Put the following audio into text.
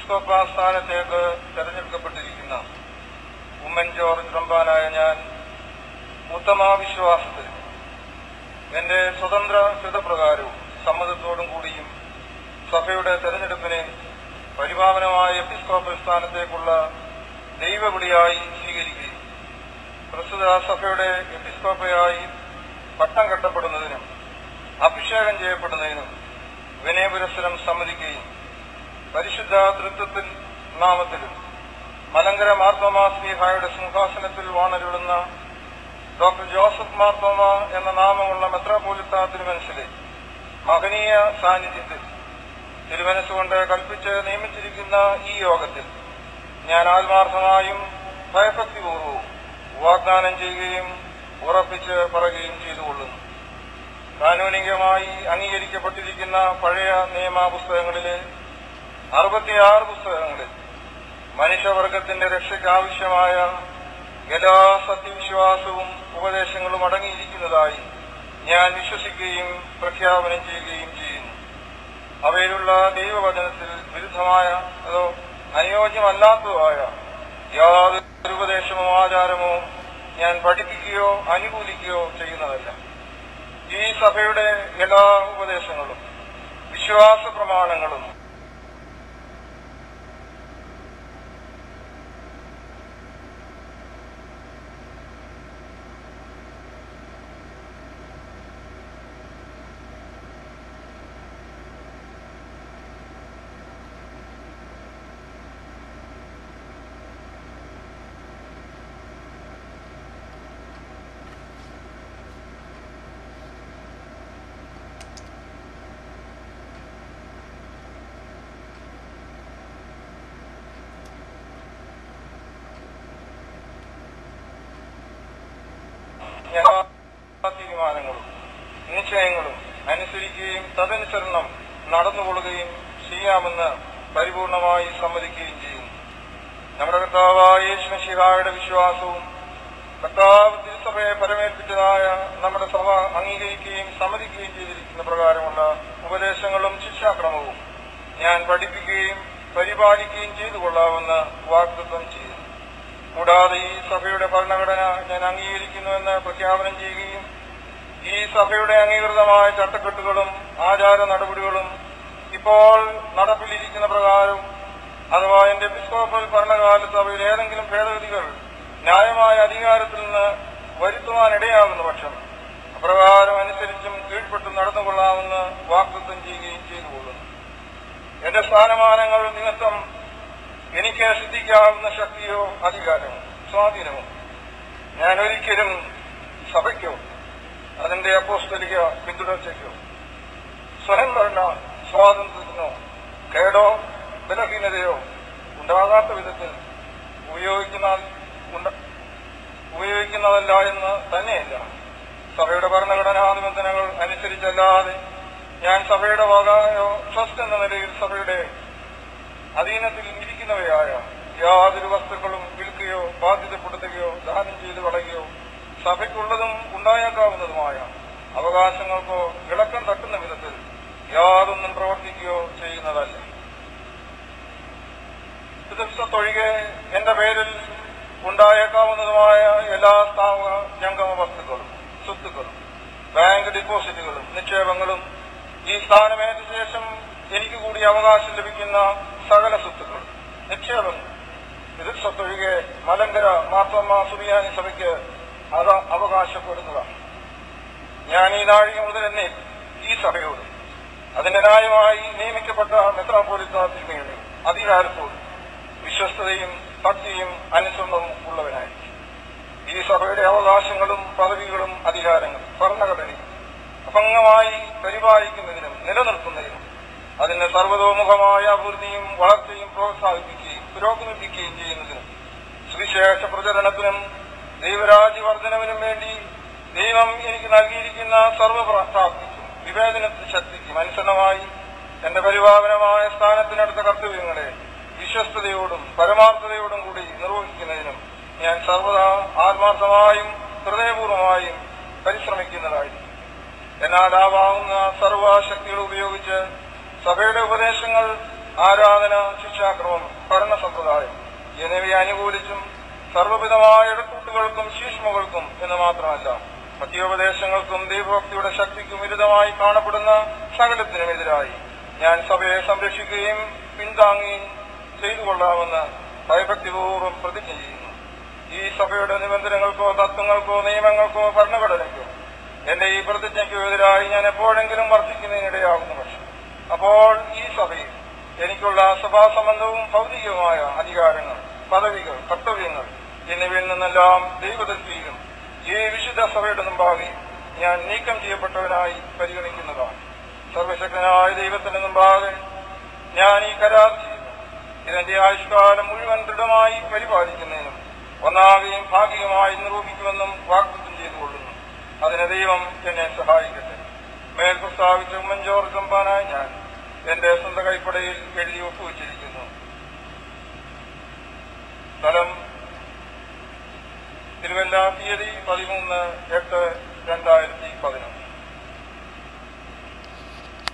എപ്പിസ്കോപ്പ സ്ഥാനത്തേക്ക് തെരഞ്ഞെടുക്കപ്പെട്ടിരിക്കുന്ന ഉമ്മൻ ജോർജ് റമ്പാനായ ഞാൻ ഉത്തമാവിശ്വാസത്തിൽ എന്റെ സ്വതന്ത്ര ഹൃദപ്രകാരവും സമ്മതത്തോടും കൂടിയും സഭയുടെ തെരഞ്ഞെടുപ്പിനെ പരിപാവനമായ എപ്പിസ്കോപ്പൽ സ്ഥാനത്തേക്കുള്ള ദൈവവിളിയായി സ്വീകരിക്കുകയും പ്രസ്തുത സഭയുടെ എപ്പിസ്കോപ്പയായി പട്ടം കെട്ടപ്പെടുന്നതിനും അഭിഷേകം ചെയ്യപ്പെടുന്നതിനും വിനയപുരസ്സരം സമ്മതിക്കുകയും പരിശുദ്ധ തൃത്വത്തിൽ നാമത്തിലും മലങ്കര മാർത്തോമാ ശ്ലീഹായുടെ സിംഹാസനത്തിൽ വാണരുളുന്ന ഡോക്ടർ ജോസഫ് മാർത്തോമ എന്ന നാമമുള്ള മെത്രാപ്പോലിത്ത തിരുമനസിലെ മഹനീയ സാന്നിധ്യത്തിൽ തിരുമനസ്സുകൊണ്ട് കൽപ്പിച്ച് നിയമിച്ചിരിക്കുന്ന ഈ യോഗത്തിൽ ഞാൻ ആത്മാർത്ഥമായും ഭയഭക്തിപൂർവ്വവും വാഗ്ദാനം ചെയ്യുകയും ഉറപ്പിച്ച് പറയുകയും ചെയ്തുകൊള്ളുന്നു. കാനൂനികമായി അംഗീകരിക്കപ്പെട്ടിരിക്കുന്ന പഴയ നിയമ പുസ്തകങ്ങളിലെ 66 പുസ്തകങ്ങളിൽ മനുഷ്യവർഗത്തിന്റെ രക്ഷയ്ക്കാവശ്യമായ എല്ലാ സത്യവിശ്വാസവും ഉപദേശങ്ങളും അടങ്ങിയിരിക്കുന്നതായി ഞാൻ വിശ്വസിക്കുകയും പ്രഖ്യാപനം ചെയ്യുകയും ചെയ്യുന്നു. അവയിലുള്ള ദൈവവചനത്തിൽ വിരുദ്ധമായ അതോ അനുയോജ്യമല്ലാത്തതായ യാതൊരു ഉപദേശമോ ആചാരമോ ഞാൻ പഠിപ്പിക്കുകയോ അനുകൂലിക്കുകയോ ചെയ്യുന്നതല്ല. ഈ സഭയുടെ എല്ലാ ഉപദേശങ്ങളും വിശ്വാസ പ്രമാണങ്ങളും തീരുമാനങ്ങളും നിശ്ചയങ്ങളും അനുസരിക്കുകയും തദനുസരണം നടന്നുകൊള്ളുകയും ചെയ്യാമെന്ന് പരിപൂർണമായി സമ്മതിക്കുകയും ചെയ്യുന്നു. നമ്മുടെ കർത്താവായ യേശു മിശിഹായുടെ വിശ്വാസവും കർത്താവ് തിരുസഭയെ പരമേൽപ്പിച്ചതായ നമ്മുടെ സഭ അംഗീകരിക്കുകയും സമ്മതിക്കുകയും ചെയ്തിരിക്കുന്ന പ്രകാരമുള്ള ഉപദേശങ്ങളും ശിക്ഷാക്രമവും ഞാൻ പഠിപ്പിക്കുകയും പരിപാലിക്കുകയും ചെയ്തുകൊള്ളാമെന്ന് വാഗ്ദത്തം ചെയ്യുന്നു. കൂടാതെ ഈ സഭയുടെ ഭരണഘടന ഞാൻ അംഗീകരിക്കുന്നുവെന്ന് പ്രഖ്യാപനം ചെയ്യുകയും ഈ സഭയുടെ അംഗീകൃതമായ ചട്ടക്കെട്ടുകളും ആചാര നടപടികളും ഇപ്പോൾ നടപ്പിലിരിക്കുന്ന പ്രകാരം അഥവാ എന്റെ എപ്പിസ്കോപ്പൽ ഭരണകാലത്ത് അവയിൽ ഏതെങ്കിലും ഭേദഗതികൾ ന്യായമായ അധികാരത്തിൽ നിന്ന് വരുത്തുവാനിടയാകുന്ന പക്ഷം അപ്രകാരം അനുസരിച്ചും കീഴ്പ്പെട്ടും നടന്നുകൊള്ളാമെന്ന് വാഗ്ദത്തം ചെയ്യുകയും ചെയ്തുകൊള്ളുന്നു. എന്റെ സ്ഥാനമാനങ്ങൾ നിമിത്തം എനിക്ക് സിദ്ധിക്കാവുന്ന ശക്തിയോ അധികാരമോ സ്വാധീനമോ ഞാൻ ഒരിക്കലും സഭയ്ക്കോ അതിന്റെ അപ്പോസ്തലിക പിന്തുടർച്ചയ്ക്കോ സ്വയംഭരണ സ്വാതന്ത്ര്യത്തിനോ കേടോ ബലഹീനതയോ ഉണ്ടാകാത്ത വിധത്തിൽ ഉപയോഗിക്കുന്നതല്ല എന്ന് തന്നെയല്ല. സഭയുടെ ഭരണഘടനാ നിബന്ധനകൾ അനുസരിച്ചല്ലാതെ ഞാൻ സഭയുടെ വകയോ ട്രസ്റ്റ് എന്ന നിലയിൽ സഭയുടെ അധീനത്തിൽ ഇരിക്കുന്നവയായ യാതൊരു വസ്തുക്കളും വിൽക്കുകയോ ബാധ്യതപ്പെടുത്തുകയോ ദാനം ചെയ്ത് കളയുകയോ സഭയ്ക്കുള്ളതും ഉണ്ടായേക്കാവുന്നതുമായ അവകാശങ്ങൾക്കോ ഇളക്കം തട്ടുന്ന വിധത്തിൽ യാതൊന്നും പ്രവർത്തിക്കുകയോ ചെയ്യുന്നതല്ല. ദിവസത്തൊഴികെ എന്റെ പേരിൽ ഉണ്ടായേക്കാവുന്നതുമായ എല്ലാ സ്ഥാപക ജംഗമ വസ്തുക്കളും സ്വത്തുക്കളും ബാങ്ക് ഡിപ്പോസിറ്റുകളും നിക്ഷേപങ്ങളും ഈ സ്ഥാനമേറ്റ ശേഷം എനിക്ക് കൂടി അവകാശം ലഭിക്കുന്ന സകല സ്വത്തുക്കളും നിക്ഷേപങ്ങൾ ദിവസത്തൊഴികെ മലങ്കര മാർത്തോമാ സുറിയാനി സഭയ്ക്ക് അത് അവകാശപ്പെടുന്നതാണ്. ഞാൻ ഈ നാഴിക മുതൽ എന്നെ ഈ സഭയോട് അതിന്റെ ന്യായമായി നിയമിക്കപ്പെട്ട മെത്രാപ്പോലിത്ത തിരുമേനിയുടെ അധികാരത്തോട് വിശ്വസ്തതയും ഭക്തിയും അനുസരണവും ഉള്ളവനായിരിക്കും. ഈ സഭയുടെ അവകാശങ്ങളും പദവികളും അധികാരങ്ങളും ഭരണഘടനയും അഭംഗമായി പരിപാലിക്കുന്നതിനും നിലനിർത്തുന്നതിനും അതിന് സർവതോമുഖമായ അഭിവൃദ്ധിയും വളർച്ചയും പ്രോത്സാഹിപ്പിക്കുകയും പുരോഗമിപ്പിക്കുകയും ചെയ്യുന്നതിനും സുവിശേഷ പ്രചരണത്തിനും ദൈവരാജ്യവർദ്ധനവിനും വേണ്ടി ദൈവം എനിക്ക് നൽകിയിരിക്കുന്ന സർവപ്രാപ്തിക്കും വിവേചന ശക്തിക്കും അനുസരണമായി എന്റെ പരിപാവനമായ സ്ഥാനത്തിനടുത്ത കർത്തവ്യങ്ങളെ വിശ്വസ്തയോടും പരമാർത്ഥതയോടും കൂടി നിർവഹിക്കുന്നതിനും ഞാൻ സർവദാ ആത്മാർത്ഥമായും ഹൃദയപൂർവമായും പരിശ്രമിക്കുന്നതായിരിക്കും. എന്നാലാവാവുന്ന സർവശക്തികൾ ഉപയോഗിച്ച് സഭയുടെ ഉപദേശങ്ങൾ ആരാധന, ശിക്ഷാക്രമം, ഭരണ സമ്പ്രദായം എന്നിവയെ അനുകൂലിച്ചും സർവ്വവിധമായ ഇടക്കൂട്ടുകൾക്കും ശീഷ്മകൾക്കും എന്ന് മാത്രമല്ല മധ്യോപദേശങ്ങൾക്കും ദൈവഭക്തിയുടെ ശക്തിക്കും വിരുദ്ധമായി കാണപ്പെടുന്ന സകലത്തിനുമെതിരായി ഞാൻ സഭയെ സംരക്ഷിക്കുകയും പിന്താങ്ങുകയും ചെയ്തുകൊള്ളാമെന്ന് ഭയഭക്തിപൂർവ്വം പ്രതിജ്ഞ ചെയ്യുന്നു. ഈ സഭയുടെ നിബന്ധനകൾക്കോ തത്വങ്ങൾക്കോ നിയമങ്ങൾക്കോ ഭരണഘടനയ്ക്കോ എന്റെ ഈ പ്രതിജ്ഞയ്ക്കോ എതിരായി ഞാൻ എപ്പോഴെങ്കിലും വർദ്ധിക്കുന്നതിനിടയാകുന്ന പക്ഷം അപ്പോൾ ഈ സഭയിൽ എനിക്കുള്ള സഭാസംബന്ധവും ഭൗതികവുമായ അധികാരങ്ങൾ, പദവികൾ, കർത്തവ്യങ്ങൾ എന്നിവയിൽ നിന്നെല്ലാം ദൈവദൃഷ്ടിയിലും ഈ വിശുദ്ധ സഭയുടെ മുമ്പാകെയും ഞാൻ നീക്കം ചെയ്യപ്പെട്ടവനായി പരിഗണിക്കുന്നതാണ്. സർവശക്തനായ ദൈവത്തിന്റെ മുമ്പാകെ ഞാൻ ഈ കരാർ ചെയ്യുന്നു. ഇതെന്റെ ആയുഷ്കാലം മുഴുവൻ ദൃഢമായി പരിപാലിക്കുന്നതിനും ഒന്നാകെയും ഭാഗികമായി നിരൂപിക്കുമെന്നും വാഗ്ദത്തം ചെയ്തുകൊള്ളുന്നു. അതിന് ദൈവം എന്നെ സഹായിക്കട്ടെ. മേൽ പ്രസ്താവിച്ച ഉമ്മൻ ജോർജ് തമ്പാനായി ഞാൻ എന്റെ സ്വന്തം കൈപ്പടയിൽ എഴുതി ഒപ്പുവച്ചിരിക്കുന്നു. സ്ഥലം തിരുവല്ല, തീയതി 13/8/2011.